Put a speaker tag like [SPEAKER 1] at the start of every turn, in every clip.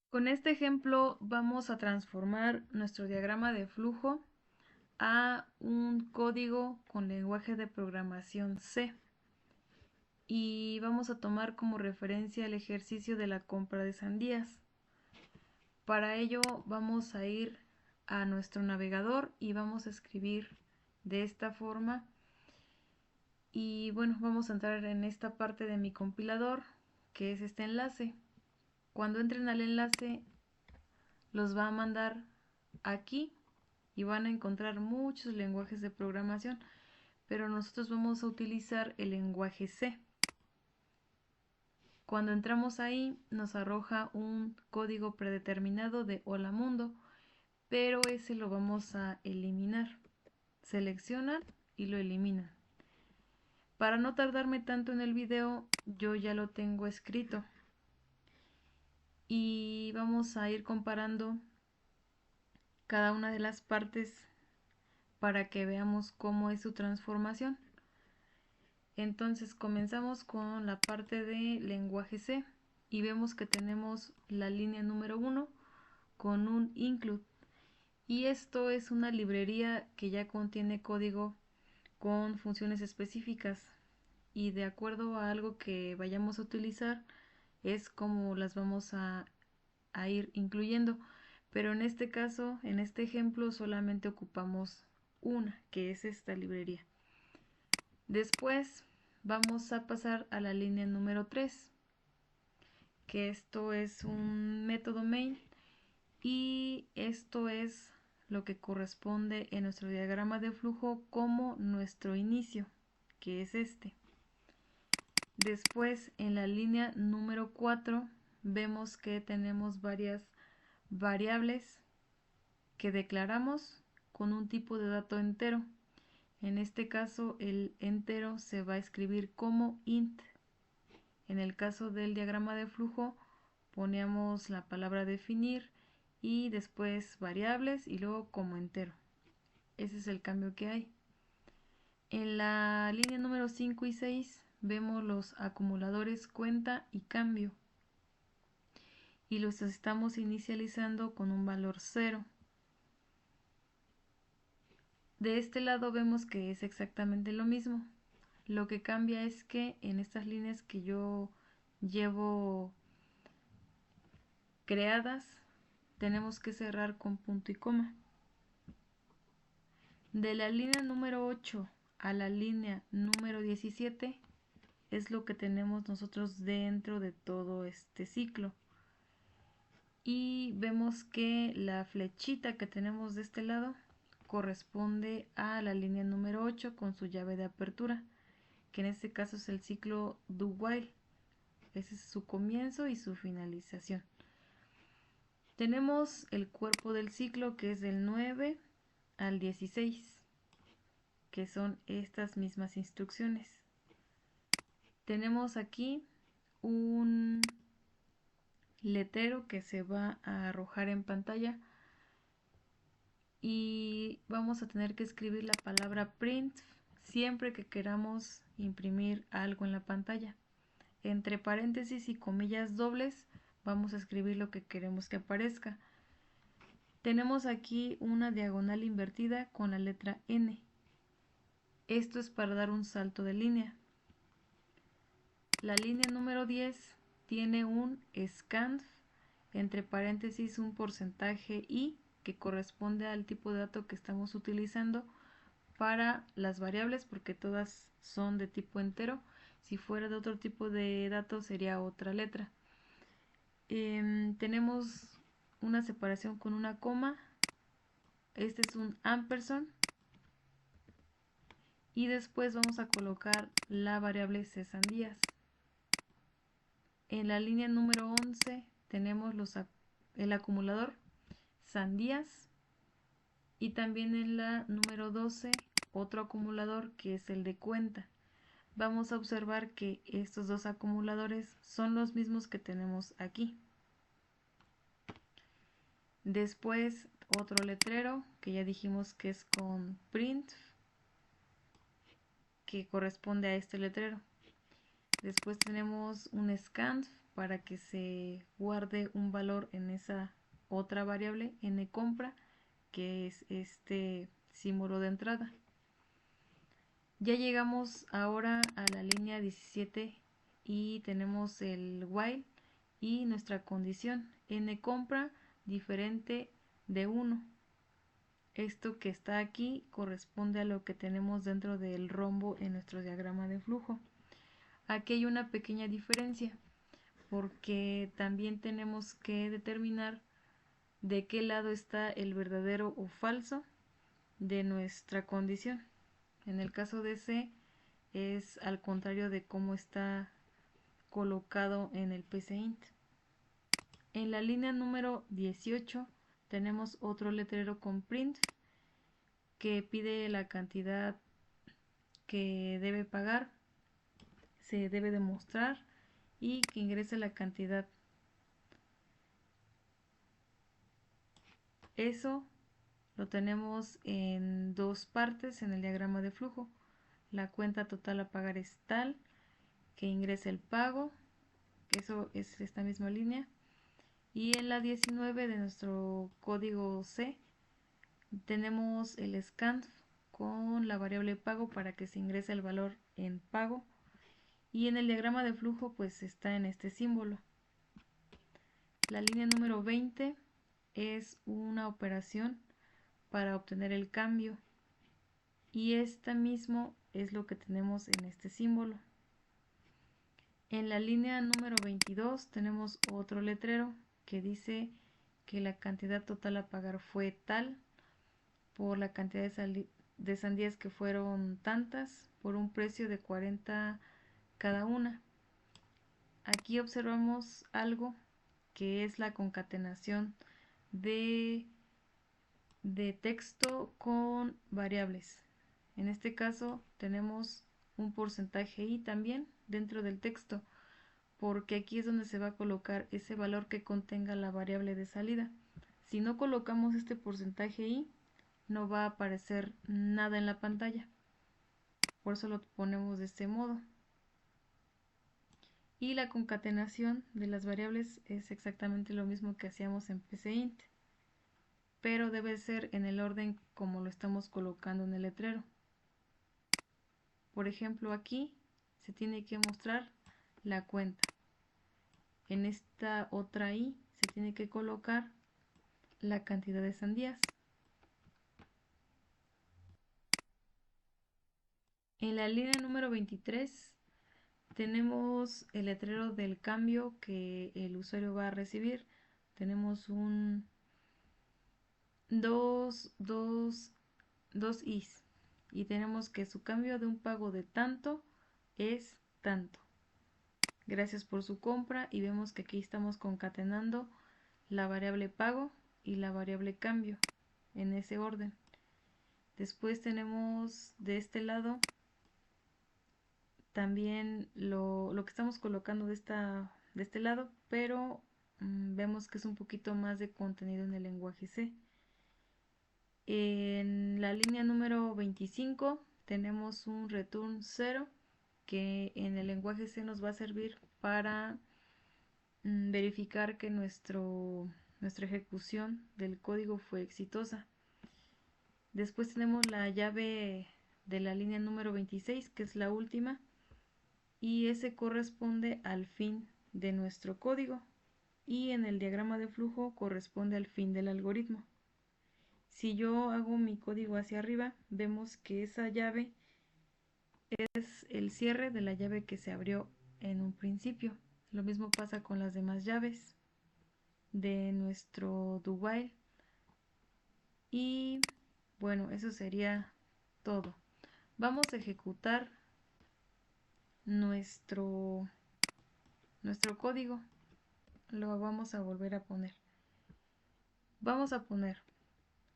[SPEAKER 1] Con este ejemplo vamos a transformar nuestro diagrama de flujo a un código con lenguaje de programación C y vamos a tomar como referencia el ejercicio de la compra de sandías. Para ello vamos a ir a nuestro navegador y vamos a escribir de esta forma y bueno, vamos a entrar en esta parte de mi compilador que es este enlace. Cuando entren al enlace los va a mandar aquí y van a encontrar muchos lenguajes de programación, pero nosotros vamos a utilizar el lenguaje C. Cuando entramos ahí nos arroja un código predeterminado de Hola Mundo, pero ese lo vamos a eliminar. Seleccionan y lo eliminan. Para no tardarme tanto en el video, yo ya lo tengo escrito y vamos a ir comparando cada una de las partes para que veamos cómo es su transformación. Entonces comenzamos con la parte de lenguaje C y vemos que tenemos la línea número 1 con un include, y esto es una librería que ya contiene código con funciones específicas y de acuerdo a algo que vayamos a utilizar es como las vamos a ir incluyendo, pero en este caso, en este ejemplo solamente ocupamos una, que es esta librería. Después vamos a pasar a la línea número 3, que esto es un método main y esto es lo que corresponde en nuestro diagrama de flujo como nuestro inicio, que es este. Después en la línea número 4 vemos que tenemos varias variables que declaramos con un tipo de dato entero. En este caso el entero se va a escribir como int. En el caso del diagrama de flujo poníamos la palabra definir y después variables y luego como entero. Ese es el cambio que hay. En la línea número 5 y 6 vemos los acumuladores cuenta y cambio y los estamos inicializando con un valor 0. De este lado vemos que es exactamente lo mismo. Lo que cambia es que en estas líneas que yo llevo creadas tenemos que cerrar con punto y coma. De la línea número 8 a la línea número 17 es lo que tenemos nosotros dentro de todo este ciclo. Y vemos que la flechita que tenemos de este lado corresponde a la línea número 8 con su llave de apertura, que en este caso es el ciclo do while. Ese es su comienzo y su finalización. Tenemos el cuerpo del ciclo que es del 9 al 16, que son estas mismas instrucciones. Tenemos aquí un letrero que se va a arrojar en pantalla y vamos a tener que escribir la palabra print siempre que queramos imprimir algo en la pantalla. Entre paréntesis y comillas dobles vamos a escribir lo que queremos que aparezca. Tenemos aquí una diagonal invertida con la letra N. Esto es para dar un salto de línea. La línea número 10 tiene un scanf, entre paréntesis un porcentaje i, que corresponde al tipo de dato que estamos utilizando para las variables, porque todas son de tipo entero. Si fuera de otro tipo de dato sería otra letra. Tenemos una separación con una coma. Este es un ampersand. Y después vamos a colocar la variable C sandías. En la línea número 11 tenemos el acumulador sandías y también en la número 12 otro acumulador que es el de cuenta. Vamos a observar que estos dos acumuladores son los mismos que tenemos aquí. Después otro letrero que ya dijimos que es con print, que corresponde a este letrero. Después tenemos un scanf para que se guarde un valor en esa otra variable n compra, que es este símbolo de entrada. Ya llegamos ahora a la línea 17 y tenemos el while y nuestra condición n compra diferente de 1. Esto que está aquí corresponde a lo que tenemos dentro del rombo en nuestro diagrama de flujo. Aquí hay una pequeña diferencia porque también tenemos que determinar de qué lado está el verdadero o falso de nuestra condición. En el caso de C es al contrario de cómo está colocado en el PCInt. En la línea número 18 tenemos otro letrero con print que pide la cantidad que debe pagar, se debe demostrar y que ingrese la cantidad. Eso lo tenemos en dos partes en el diagrama de flujo. La cuenta total a pagar es tal, que ingrese el pago, que eso es esta misma línea. Y en la 19 de nuestro código C tenemos el scanf con la variable pago para que se ingrese el valor en pago. Y en el diagrama de flujo pues está en este símbolo. La línea número 20 es una operación para obtener el cambio y esta mismo es lo que tenemos en este símbolo. En la línea número 22 tenemos otro letrero que dice que la cantidad total a pagar fue tal por la cantidad de sandías que fueron tantas por un precio de 40 cada una. Aquí observamos algo que es la concatenación de texto con variables. En este caso tenemos un porcentaje i también dentro del texto, porque aquí es donde se va a colocar ese valor que contenga la variable de salida. Si no colocamos este porcentaje i, no va a aparecer nada en la pantalla. Por eso lo ponemos de este modo. Y la concatenación de las variables es exactamente lo mismo que hacíamos en PCInt, pero debe ser en el orden como lo estamos colocando en el letrero. Por ejemplo, aquí se tiene que mostrar la cuenta. En esta otra i se tiene que colocar la cantidad de sandías. En la línea número 23 tenemos el letrero del cambio que el usuario va a recibir. Tenemos un dos is y tenemos que su cambio de un pago de tanto es tanto. Gracias por su compra y vemos que aquí estamos concatenando la variable pago y la variable cambio en ese orden. Después tenemos de este lado también lo que estamos colocando de este lado, pero vemos que es un poquito más de contenido en el lenguaje C. En la línea número 25 tenemos un return 0 que en el lenguaje C nos va a servir para verificar que nuestra ejecución del código fue exitosa. Después tenemos la llave de la línea número 26, que es la última, y ese corresponde al fin de nuestro código, y en el diagrama de flujo corresponde al fin del algoritmo. Si yo hago mi código hacia arriba, vemos que esa llave es el cierre de la llave que se abrió en un principio. Lo mismo pasa con las demás llaves de nuestro do while. Y bueno, eso sería todo. Vamos a ejecutar nuestro código. Lo vamos a volver a poner. Vamos a poner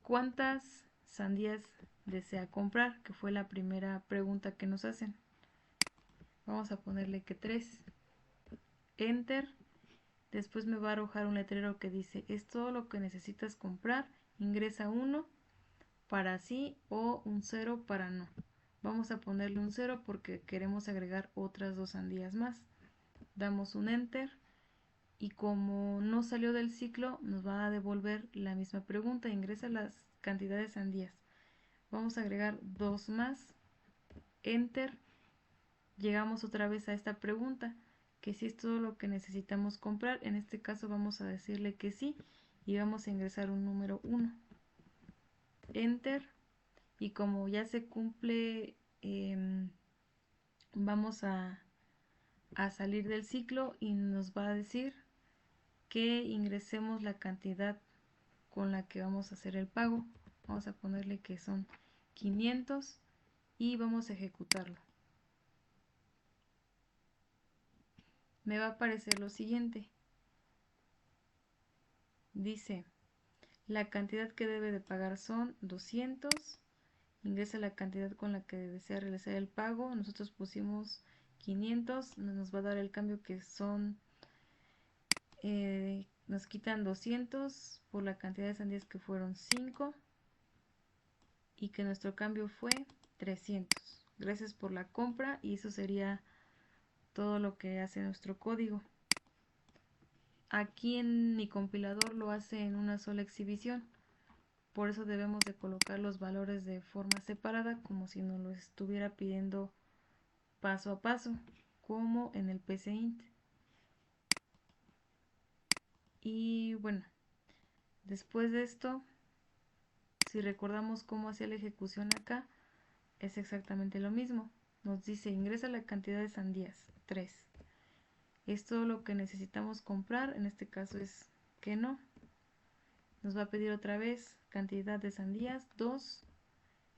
[SPEAKER 1] ¿cuántas sandías desea comprar? Que fue la primera pregunta que nos hacen. Vamos a ponerle que 3. Enter. Después me va a arrojar un letrero que dice, es todo lo que necesitas comprar. Ingresa 1 para sí o un 0 para no. Vamos a ponerle un 0 porque queremos agregar otras 2 sandías más. Damos un enter y como no salió del ciclo nos va a devolver la misma pregunta. Ingresa las cantidades de sandías. Vamos a agregar 2 más, enter. Llegamos otra vez a esta pregunta, que si es todo lo que necesitamos comprar. En este caso vamos a decirle que sí y vamos a ingresar un número 1, enter. Y como ya se cumple, vamos a salir del ciclo y nos va a decir que ingresemos la cantidad con la que vamos a hacer el pago. Vamos a ponerle que son 500 y vamos a ejecutarlo. Me va a aparecer lo siguiente. Dice, la cantidad que debe de pagar son 200. Ingresa la cantidad con la que desea realizar el pago. Nosotros pusimos 500. Nos va a dar el cambio que son, nos quitan 200 por la cantidad de sandías que fueron 5 y que nuestro cambio fue 300. Gracias por la compra, y eso sería todo lo que hace nuestro código. Aquí en mi compilador lo hace en una sola exhibición, por eso debemos de colocar los valores de forma separada, como si nos lo estuviera pidiendo paso a paso, como en el PCInt. Y bueno, después de esto, si recordamos cómo hacía la ejecución acá, es exactamente lo mismo. Nos dice, ingresa la cantidad de sandías, 3. Es todo lo que necesitamos comprar, en este caso es que no. Nos va a pedir otra vez cantidad de sandías, 2.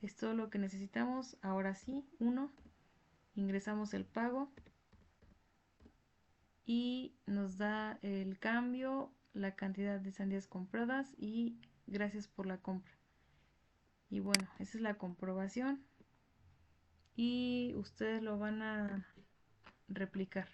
[SPEAKER 1] Es todo lo que necesitamos, ahora sí, 1. Ingresamos el pago y nos da el cambio, la cantidad de sandías compradas y gracias por la compra. Y bueno, esa es la comprobación y ustedes lo van a replicar.